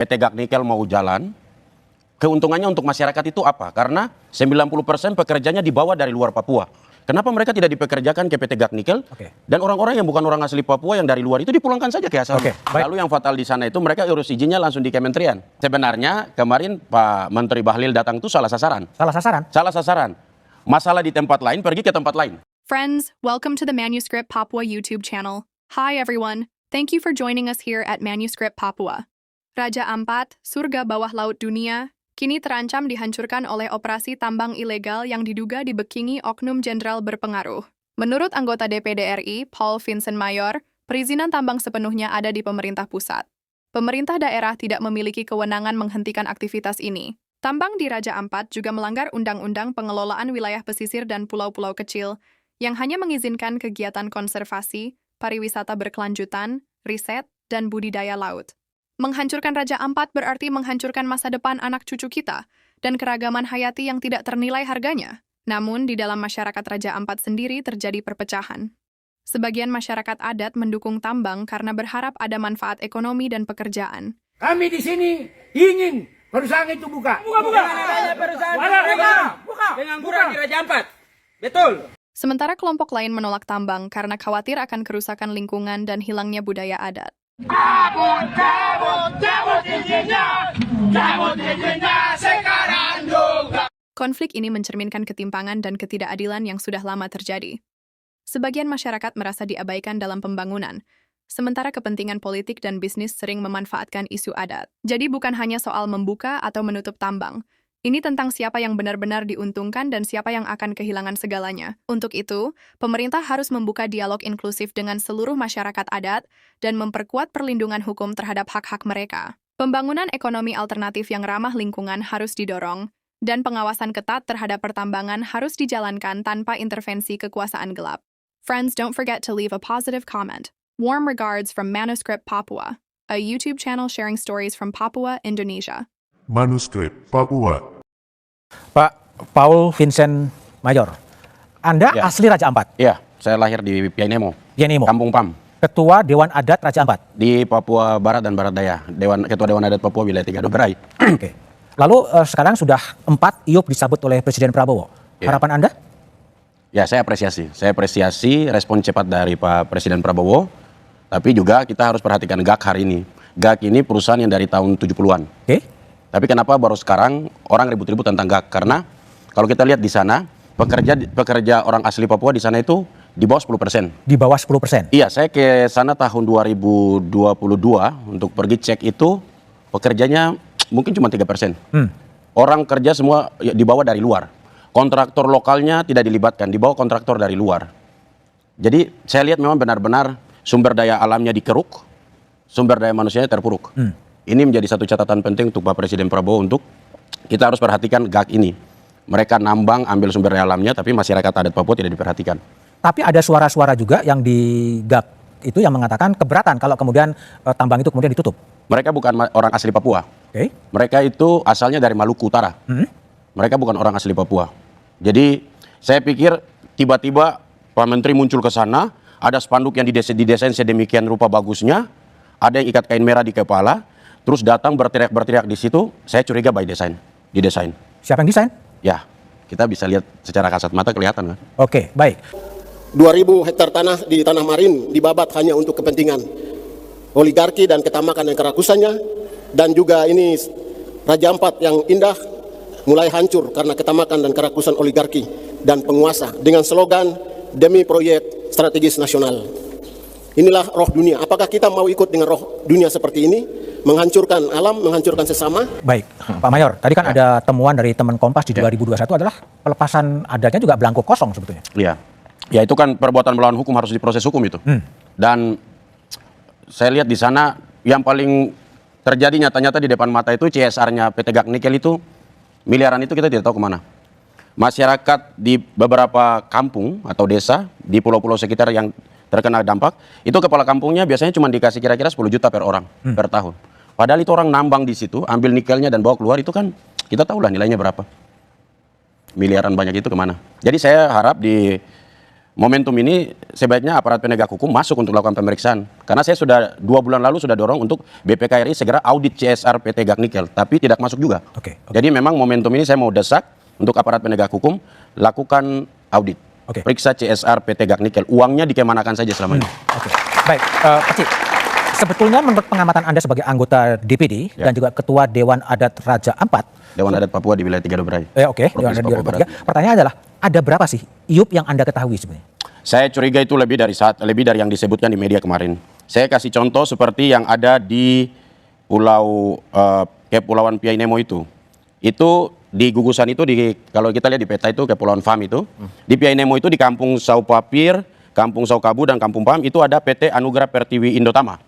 PT Gak Nikel mau jalan, keuntungannya untuk masyarakat itu apa? Karena 90% pekerjanya dibawa dari luar Papua. Kenapa mereka tidak dipekerjakan ke PT Gak Nikel? Dan orang-orang yang bukan orang asli Papua yang dari luar itu dipulangkan saja ke asalnya. Lalu yang fatal di sana itu mereka urus izinnya langsung di kementerian. Sebenarnya kemarin Pak Menteri Bahlil datang itu salah sasaran. Salah sasaran? Salah sasaran. Masalah di tempat lain, pergi ke tempat lain. Friends, welcome to the Manuscript Papua YouTube channel. Hi everyone, thank you for joining us here at Manuscript Papua. Raja Ampat, surga bawah laut dunia, kini terancam dihancurkan oleh operasi tambang ilegal yang diduga dibekingi oknum jenderal berpengaruh. Menurut anggota DPD RI, Paul Vincent Mayor, perizinan tambang sepenuhnya ada di pemerintah pusat. Pemerintah daerah tidak memiliki kewenangan menghentikan aktivitas ini. Tambang di Raja Ampat juga melanggar Undang-Undang Pengelolaan Wilayah Pesisir dan Pulau-Pulau Kecil yang hanya mengizinkan kegiatan konservasi, pariwisata berkelanjutan, riset, dan budidaya laut. Menghancurkan Raja Ampat berarti menghancurkan masa depan anak cucu kita dan keragaman hayati yang tidak ternilai harganya. Namun, di dalam masyarakat Raja Ampat sendiri terjadi perpecahan. Sebagian masyarakat adat mendukung tambang karena berharap ada manfaat ekonomi dan pekerjaan. Kami di sini ingin perusahaan itu buka. Buka. Pengangguran di Raja Ampat. Betul. Sementara kelompok lain menolak tambang karena khawatir akan kerusakan lingkungan dan hilangnya budaya adat. Cabut izinnya sekarang juga. Konflik ini mencerminkan ketimpangan dan ketidakadilan yang sudah lama terjadi. Sebagian masyarakat merasa diabaikan dalam pembangunan, sementara kepentingan politik dan bisnis sering memanfaatkan isu adat. Jadi bukan hanya soal membuka atau menutup tambang, ini tentang siapa yang benar-benar diuntungkan dan siapa yang akan kehilangan segalanya. Untuk itu, pemerintah harus membuka dialog inklusif dengan seluruh masyarakat adat dan memperkuat perlindungan hukum terhadap hak-hak mereka. Pembangunan ekonomi alternatif yang ramah lingkungan harus didorong, dan pengawasan ketat terhadap pertambangan harus dijalankan tanpa intervensi kekuasaan gelap. Friends, don't forget to leave a positive comment. Warm regards from Manuscript Papua, a YouTube channel sharing stories from Papua, Indonesia. Manuskrip Papua. Pak Paul Vincent Mayor, Anda Ya. asli Raja Ampat? Iya, saya lahir di Pianemo, Pianemo. Kampung Pam, Ketua Dewan Adat Raja Ampat? di Papua Barat dan Barat Daya. Ketua Dewan Adat Papua Wilayah 3 Doberai. Oke. Lalu sekarang sudah 4 IUP disambut oleh Presiden Prabowo. Ya. Harapan Anda? Ya, saya apresiasi. Saya apresiasi respon cepat dari Pak Presiden Prabowo. Tapi juga kita harus perhatikan GAK hari ini. GAK ini perusahaan yang dari tahun 70-an. Oke. Tapi kenapa baru sekarang orang ribut-ribut tentang GAK? Karena kalau kita lihat di sana, pekerja orang asli Papua di sana itu di bawah 10%. Di bawah 10%? Iya, saya ke sana tahun 2022 untuk pergi cek itu, pekerjanya mungkin cuma 3%. Orang kerja semua dibawa dari luar. Kontraktor lokalnya tidak dilibatkan, dibawa kontraktor dari luar. Jadi saya lihat memang benar-benar sumber daya alamnya dikeruk, sumber daya manusianya terpuruk. Ini menjadi satu catatan penting untuk Pak Presiden Prabowo untuk kita harus perhatikan GAK ini. Mereka nambang, ambil sumber daya alamnya, tapi masyarakat adat Papua tidak diperhatikan. Tapi ada suara-suara juga yang di GAK itu yang mengatakan keberatan kalau kemudian tambang itu kemudian ditutup. Mereka bukan orang asli Papua. Oke. Mereka itu asalnya dari Maluku Utara. Mereka bukan orang asli Papua. Jadi saya pikir tiba-tiba Pak Menteri muncul ke sana, ada spanduk yang didesain sedemikian rupa bagusnya, ada yang ikat kain merah di kepala, terus datang berteriak-berteriak di situ, saya curiga by design, didesain. Siapa yang desain? Ya, kita bisa lihat secara kasat mata kelihatan kan. Oke, baik. 2.000 hektar tanah di Tanah Marin dibabat hanya untuk kepentingan oligarki dan ketamakan dan kerakusannya, dan juga ini Raja Ampat yang indah mulai hancur karena ketamakan dan kerakusan oligarki dan penguasa dengan slogan demi proyek strategis nasional. Inilah roh dunia. Apakah kita mau ikut dengan roh dunia seperti ini? Menghancurkan alam, menghancurkan sesama? Baik, Pak Mayor, tadi kan ada temuan dari teman Kompas di 2021 adalah pelepasan adatnya juga belangko kosong sebetulnya. Iya. Ya itu kan perbuatan melawan hukum, harus diproses hukum itu. Dan saya lihat di sana yang paling terjadi nyata-nyata di depan mata itu CSR-nya PT Gak Nikel itu miliaran itu kita tidak tahu kemana. Masyarakat di beberapa kampung atau desa di pulau-pulau sekitar yang terkena dampak, itu kepala kampungnya biasanya cuma dikasih kira-kira 10 juta per orang per tahun. Padahal itu orang nambang di situ, ambil nikelnya dan bawa keluar, itu kan kita tahulah nilainya berapa. Miliaran banyak itu kemana. Jadi saya harap di momentum ini sebaiknya aparat penegak hukum masuk untuk melakukan pemeriksaan. Karena saya sudah 2 bulan lalu sudah dorong untuk BPKRI segera audit CSR PT Gak Nikel, tapi tidak masuk juga. Oke. Jadi memang momentum ini saya mau desak untuk aparat penegak hukum lakukan audit. Oke. Periksa CSR PT Gak Nikel, uangnya dikemanakan saja selama ini. Oke. Baik, Pak Cik. Sebetulnya menurut pengamatan Anda sebagai anggota DPD dan juga Ketua Dewan Adat Raja Ampat, Dewan Adat Papua di wilayah 3 Dobrai. Oke, Dewan Provinsi Adat Papua Papua Barat. Pertanyaannya adalah, ada berapa sih IUP yang Anda ketahui sebenarnya? Saya curiga itu lebih dari yang disebutkan di media kemarin. Saya kasih contoh seperti yang ada di Kepulauan Piai Nemo itu. Itu di gugusan itu kalau kita lihat di peta itu Kepulauan Fam itu. Di Piai Nemo itu di Kampung Saupapir, Kampung Saukabu dan Kampung Pam itu ada PT Anugerah Pertiwi Indotama.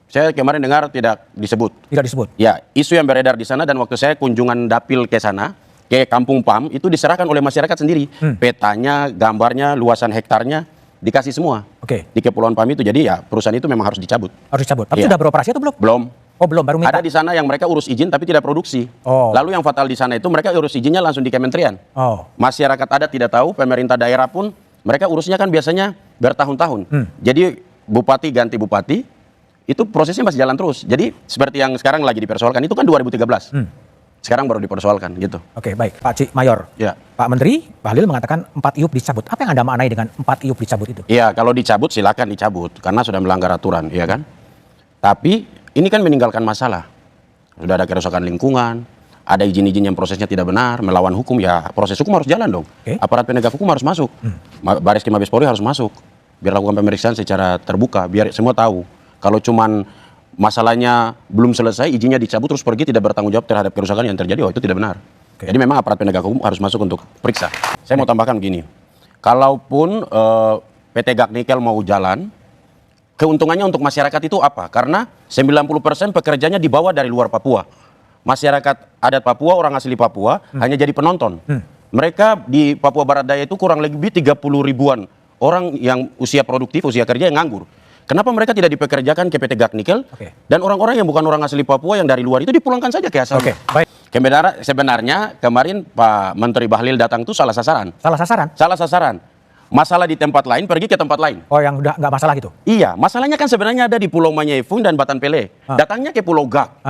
Saya kemarin dengar tidak disebut. Tidak disebut. Ya, isu yang beredar di sana dan waktu saya kunjungan dapil ke sana, ke Kampung Pam, itu diserahkan oleh masyarakat sendiri. Petanya, gambarnya, luasan hektarnya, dikasih semua. Oke. Di Kepulauan Pam itu, jadi ya perusahaan itu memang harus dicabut. Harus dicabut. Tapi Iya. sudah beroperasi atau belum? Belum. Oh, belum, baru minta. Ada di sana yang mereka urus izin tapi tidak produksi. Oh. Lalu yang fatal di sana itu mereka urus izinnya langsung di kementerian. Oh. Masyarakat adat tidak tahu, pemerintah daerah pun mereka urusnya kan biasanya bertahun-tahun. Jadi bupati ganti bupati, itu prosesnya masih jalan terus. Jadi seperti yang sekarang lagi dipersoalkan, itu kan 2013. Sekarang baru dipersoalkan gitu. Oke, baik. Pak Cik Mayor. Ya. Pak Menteri, Bahlil mengatakan 4 IUP dicabut. Apa yang Anda maknai dengan 4 IUP dicabut itu? Iya, kalau dicabut silakan dicabut karena sudah melanggar aturan, ya kan? Tapi ini kan meninggalkan masalah. Sudah ada kerusakan lingkungan, ada izin-izin yang prosesnya tidak benar, melawan hukum, ya proses hukum harus jalan dong. Oke. Aparat penegak hukum harus masuk. Bareskrim Mabes Polri harus masuk. Biar lakukan pemeriksaan secara terbuka, biar semua tahu. Kalau cuman masalahnya belum selesai, izinnya dicabut terus pergi tidak bertanggung jawab terhadap kerusakan yang terjadi, itu tidak benar. Oke. Jadi memang aparat penegak hukum harus masuk untuk periksa. Saya mau tambahkan begini, kalaupun PT Gak Nikel mau jalan, keuntungannya untuk masyarakat itu apa? Karena 90% pekerjanya dibawa dari luar Papua. Masyarakat adat Papua, orang asli Papua, hanya jadi penonton. Mereka di Papua Barat Daya itu kurang lebih 30 ribuan orang yang usia produktif, usia kerja yang nganggur. Kenapa mereka tidak dipekerjakan ke PT Gak Nikel? Oke. Dan orang-orang yang bukan orang asli Papua yang dari luar itu dipulangkan saja ke asalnya. Oke, baik. Sebenarnya kemarin Pak Menteri Bahlil datang itu salah sasaran. Salah sasaran? Salah sasaran. Masalah di tempat lain, pergi ke tempat lain. Oh, yang udah nggak masalah gitu? Iya, masalahnya kan sebenarnya ada di Pulau Manyefung dan Batan Pele. Datangnya ke Pulau Gak.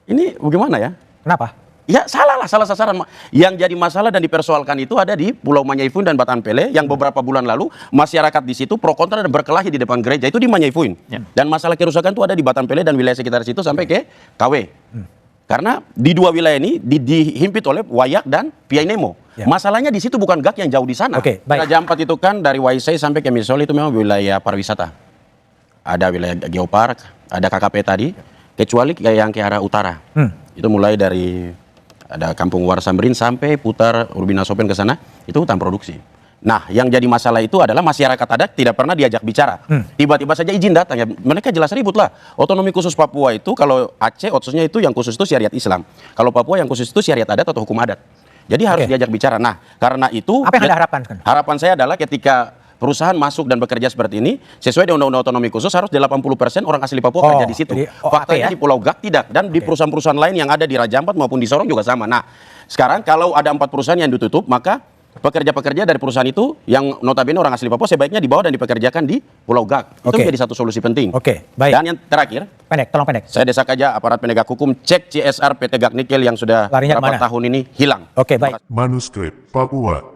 Ini bagaimana ya? Kenapa? Ya salah lah, salah sasaran. Yang jadi masalah dan dipersoalkan itu ada di Pulau Manyefung dan Batan Pele yang beberapa bulan lalu masyarakat di situ pro kontra dan berkelahi di depan gereja itu di Manyefung. Dan masalah kerusakan itu ada di Batan Pele dan wilayah sekitar situ sampai ke KW. Karena di dua wilayah ini dihimpit oleh Wayak dan Piai Nemo. Ya. Masalahnya di situ bukan Gak yang jauh di sana. Oke, baik. Raja Ampat itu kan dari Waisai sampai ke Misol itu memang wilayah pariwisata. Ada wilayah Geopark, ada KKP tadi, kecuali yang ke arah utara. Itu mulai dari ada Kampung Warsamrin sampai putar Urbina Sopen ke sana, itu hutan produksi. Nah, yang jadi masalah itu adalah masyarakat adat tidak pernah diajak bicara. Tiba-tiba saja izin datang, ya mereka jelas ribut lah. Otonomi khusus Papua itu, kalau Aceh otsusnya itu yang khusus itu syariat Islam. Kalau Papua yang khusus itu syariat adat atau hukum adat. Jadi harus diajak bicara. Nah, karena itu... Apa yang Anda harapkan sekarang? Harapan saya adalah ketika perusahaan masuk dan bekerja seperti ini, sesuai dengan Undang-Undang Otonomi Khusus harus 80% orang asli Papua kerja di situ. Jadi Faktanya ya? di Pulau Gak tidak, dan di perusahaan-perusahaan lain yang ada di Raja Ampat maupun di Sorong juga sama. Nah, sekarang kalau ada 4 perusahaan yang ditutup, maka pekerja-pekerja dari perusahaan itu yang notabene orang asli Papua sebaiknya dibawa dan dipekerjakan di Pulau Gak. Itu Oke. menjadi satu solusi penting. Oke, baik. Dan yang terakhir, Pendek, tolong pendek. saya desak aja aparat penegak hukum cek CSR PT Gak Nikel yang sudah Larinya berapa kemana? tahun ini hilang. Oke, baik. Manuskrip Papua.